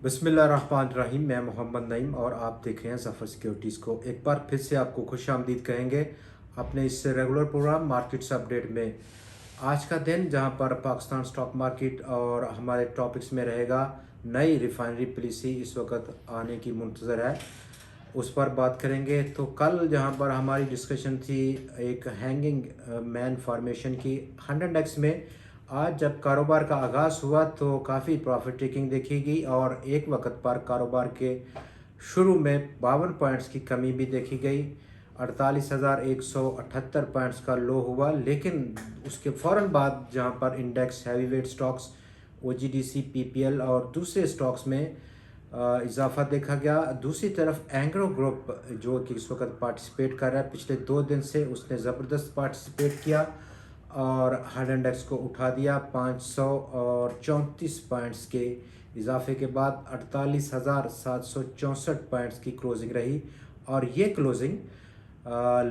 बिस्मिल्लाहिर्रहमानिर्रहीम। मैं मोहम्मद नईम और आप देख रहे हैं ज़फ़र सिक्योरिटीज़ को। एक बार फिर से आपको खुशामदीद कहेंगे अपने इस रेगुलर प्रोग्राम मार्केट्स अपडेट में। आज का दिन जहां पर पाकिस्तान स्टॉक मार्केट और हमारे टॉपिक्स में रहेगा नई रिफाइनरी पॉलिसी इस वक्त आने की मुंतज़र है, उस पर बात करेंगे। तो कल जहां पर हमारी डिस्कशन थी एक हैंगिंग मैन फॉर्मेशन की 100x में, आज जब कारोबार का आगाज़ हुआ तो काफ़ी प्रॉफिट टेकिंग देखी गई और एक वक्त पर कारोबार के शुरू में 52 पॉइंट्स की कमी भी देखी गई। 48,178 पॉइंट्स का लो हुआ, लेकिन उसके फ़ौरन बाद जहां पर index heavy weight stocks OGDC PPL और दूसरे स्टॉक्स में इजाफा देखा गया। दूसरी तरफ एंग्रो ग्रुप जो कि इस वक्त पार्टिसिपेट कर रहा है, पिछले 2 दिन से उसने ज़बरदस्त पार्टिसिपेट किया और हार्ड इंडेक्स को उठा दिया। 534 पॉइंट्स के इजाफे के बाद 48,764 पॉइंट्स की क्लोजिंग रही और ये क्लोजिंग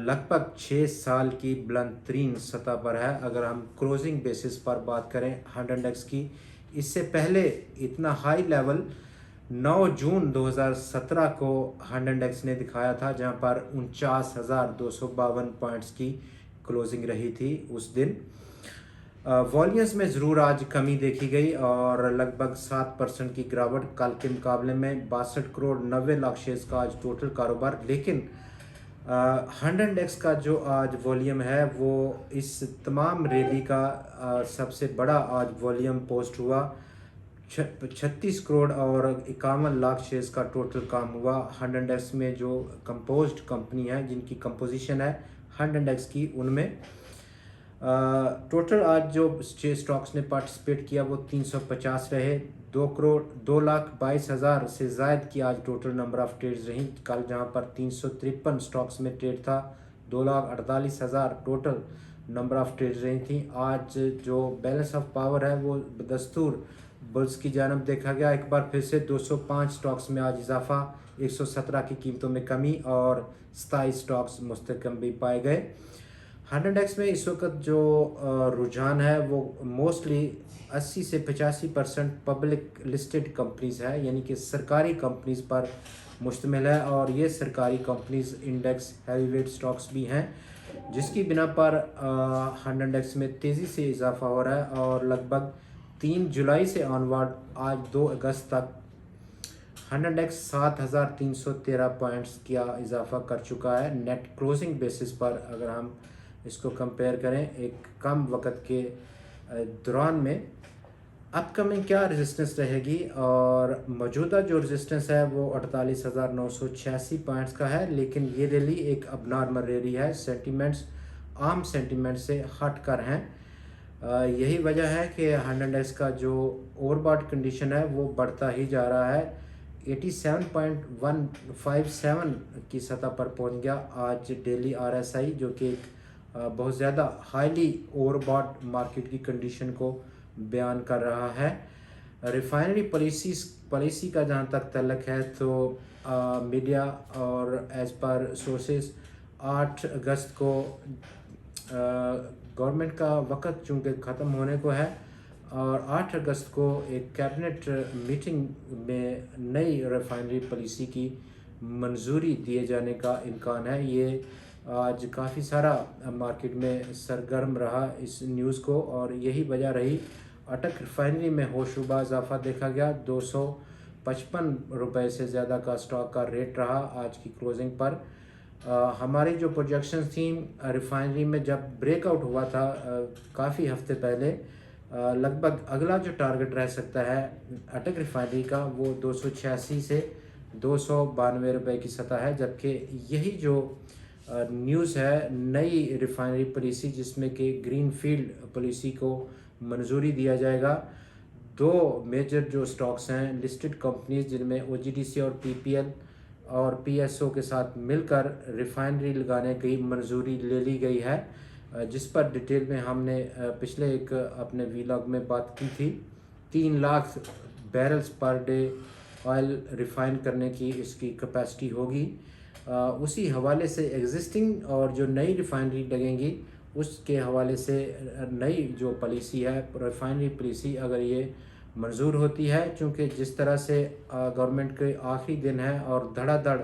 लगभग 6 साल की बुलंद तरीन सतह पर है। अगर हम क्लोजिंग बेसिस पर बात करें हार्ड इंडेक्स की, इससे पहले इतना हाई लेवल 9 जून 2017 को हार्ड इंडेक्स ने दिखाया था, जहां पर 49,252 पॉइंट्स की क्लोजिंग रही थी उस दिन। वॉल्यूम्स में ज़रूर आज कमी देखी गई और लगभग 7% की गिरावट कल के मुकाबले में। 62 करोड़ 90 लाख शेयर्स का आज टोटल कारोबार, लेकिन 100x का जो आज वॉल्यूम है वो इस तमाम रैली का सबसे बड़ा आज वॉल्यूम पोस्ट हुआ। 36 करोड़ 51 लाख शेयर्स का टोटल काम हुआ। 100x में जो कंपोज्ड कंपनी है, जिनकी कंपोजिशन है 100x की, उनमें टोटल आज जो स्टॉक्स ने पार्टिसिपेट किया वो 350 रहे। 2,02,22,000 से ज़ायद की आज टोटल नंबर ऑफ़ ट्रेड्स रहीं। कल जहां पर 353 स्टॉक्स में ट्रेड था, 2,48,000 टोटल नंबर ऑफ़ ट्रेड्स रही थी। आज जो बैलेंस ऑफ पावर है वो बदस्तूर बुल्स की जानब देखा गया। एक बार फिर से 205 स्टॉक्स में आज इजाफा, 117 की कीमतों में कमी और 27 स्टॉक्स मुस्तकम भी पाए गए। 100x में इस वक्त जो रुझान है वो मोस्टली 80 से 85% पब्लिक लिस्टेड कंपनीज़ है, यानी कि सरकारी कंपनीज़ पर मुश्तमिल है और ये सरकारी companies index heavy weight stocks भी हैं, जिसकी बिना पर 100x में तेज़ी से इजाफा हो रहा है और लगभग 3 जुलाई से ऑनवर्ड आज 2 अगस्त तक 100x 7,313 पॉइंट्स का इजाफा कर चुका है। नेट क्लोजिंग बेसिस पर अगर हम इसको कंपेयर करें एक कम वक्त के दौरान में, अपकमिंग क्या रेजिस्टेंस रहेगी, और मौजूदा जो रेजिस्टेंस है वो 48,986 पॉइंट्स का है। लेकिन ये रैली एक अबनॉर्मल रैली है, सेंटिमेंट्स आम सेंटिमेंट से हट कर हैं। यही वजह है कि 100x का जो ओवरबॉट कंडीशन है वो बढ़ता ही जा रहा है। 87.157 की सतह पर पहुंच गया आज डेली RSI, जो कि बहुत ज़्यादा हाईली ओवरबॉट मार्केट की कंडीशन को बयान कर रहा है। रिफाइनरी पॉलिसी का जहां तक तल्लक है तो मीडिया और एज़ पर सोर्सेज 8 अगस्त को गवर्नमेंट का वक़्त चूँकि ख़त्म होने को है और 8 अगस्त को एक कैबिनेट मीटिंग में नई रिफाइनरी पॉलिसी की मंजूरी दिए जाने का इम्कान है। ये आज काफ़ी सारा मार्केट में सरगर्म रहा इस न्यूज़ को और यही वजह रही। अटक रिफाइनरी में होशरुबा इजाफा देखा गया। 255 रुपये से ज़्यादा का स्टॉक का रेट रहा आज की क्लोजिंग पर। हमारी जो प्रोजेक्शंस थी रिफाइनरी में जब ब्रेकआउट हुआ था काफ़ी हफ्ते पहले, लगभग अगला जो टारगेट रह सकता है अटक रिफाइनरी का वो 286 से 292 रुपये की सतह है। जबकि यही जो न्यूज़ है नई रिफाइनरी पॉलिसी, जिसमें कि ग्रीन फील्ड पॉलिसी को मंजूरी दिया जाएगा। 2 मेजर जो स्टॉक्स हैं लिस्टेड कंपनीज, जिनमें OGDC और PPL और PSO के साथ मिलकर रिफाइनरी लगाने की मंजूरी ले ली गई है, जिस पर डिटेल में हमने पिछले एक अपने वीलॉग में बात की थी। 3 lakh barrels per day oil refine करने की इसकी कैपेसिटी होगी। उसी हवाले से एग्जिस्टिंग और जो नई रिफाइनरी लगेंगी उसके हवाले से नई जो पॉलिसी है रिफाइनरी पॉलिसी, अगर ये मंजूर होती है, क्योंकि जिस तरह से गवर्नमेंट के आखिरी दिन है और धड़ाधड़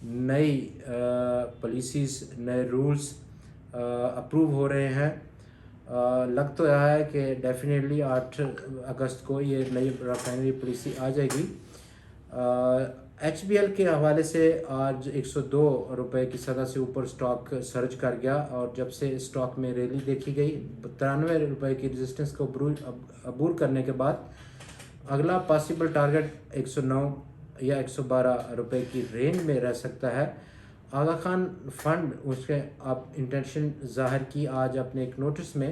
नई पॉलिसीज़, नए रूल्स अप्रूव हो रहे हैं। लग तो रहा है कि डेफिनेटली 8 अगस्त को ये नई रिफाइनरी पॉलिसी आ जाएगी। HBL के हवाले से आज 102 रुपये की सतह से ऊपर स्टॉक सर्ज कर गया और जब से स्टॉक में रैली देखी गई 93 रुपये की रेजिस्टेंस को अबूर करने के बाद अगला पॉसिबल टारगेट 109 या 112 रुपये की रेंज में रह सकता है। आगा खान फंड उसके आप इंटेंशन ज़ाहिर की आज अपने एक नोटिस में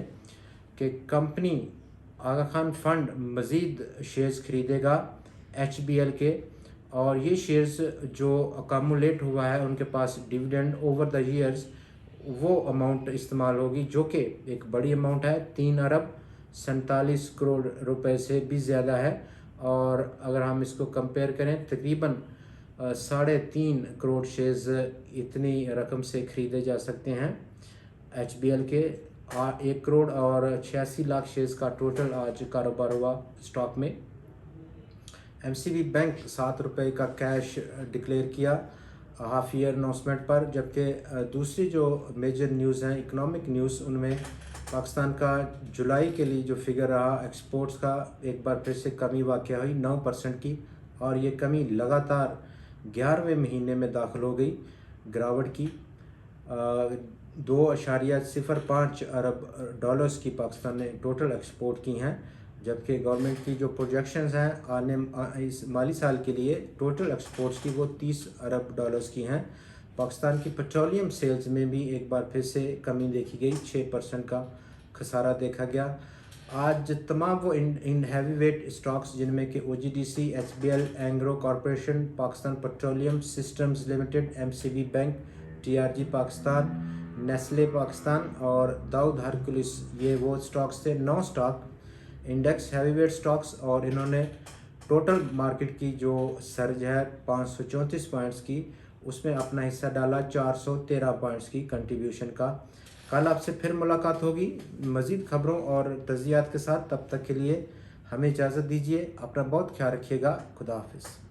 कि कंपनी आगा खान फंड मज़ीद शेयर्स खरीदेगा HBL के, और ये शेयर्स जो अकामुलेट हुआ है उनके पास डिविडेंड ओवर द ईयर्स वो अमाउंट इस्तेमाल होगी, जो कि एक बड़ी अमाउंट है, 3 अरब 47 करोड़ रुपए से भी ज़्यादा है। और अगर हम इसको कंपेयर करें तकरीबन 3.5 करोड़ शेयर्स इतनी रकम से ख़रीदे जा सकते हैं HBL के। 1 करोड़ और 86 लाख शेयर्स का टोटल आज कारोबार हुआ स्टॉक में। MCB बैंक 7 रुपये का कैश डिक्लेयर किया हाफ ईयर अनाउंसमेंट पर, जबकि दूसरी जो मेजर न्यूज़ हैं इकोनॉमिक न्यूज़, उनमें पाकिस्तान का जुलाई के लिए जो फिगर रहा एक्सपोर्ट्स का एक बार फिर से कमी वाक़या हुई 9% की, और ये कमी लगातार 11वें महीने में दाखिल हो गई गिरावट की। 2.05 अरब डॉलर्स की पाकिस्तान ने टोटल एक्सपोर्ट की हैं, जबकि गवर्नमेंट की जो प्रोजेक्शंस हैं आने इस माली साल के लिए टोटल एक्सपोर्ट्स की वो 30 अरब डॉलर्स की हैं। पाकिस्तान की पेट्रोलियम सेल्स में भी एक बार फिर से कमी देखी गई, 6% का खसारा देखा गया। आज तमाम वो इन हैवी वेट स्टॉक्स जिनमें कि OGDC, HBL, Engro corporation, Pakistan petroleum systems limited, MCB bank, TRG Pakistan, Nestle Pakistan और दाऊद हरकुलिस, ये वो स्टॉक्स थे 9 stock index heavy weight stocks, और इन्होंने टोटल मार्केट की जो सर्ज है 534 पॉइंट्स की, उसमें अपना हिस्सा डाला 413 पॉइंट्स की कंट्रीब्यूशन का। कल आपसे फिर मुलाकात होगी मज़ीद खबरों और तज़ियात के साथ। तब तक के लिए हमें इजाज़त दीजिए। अपना बहुत ख्याल रखिएगा। खुदा हाफिज़।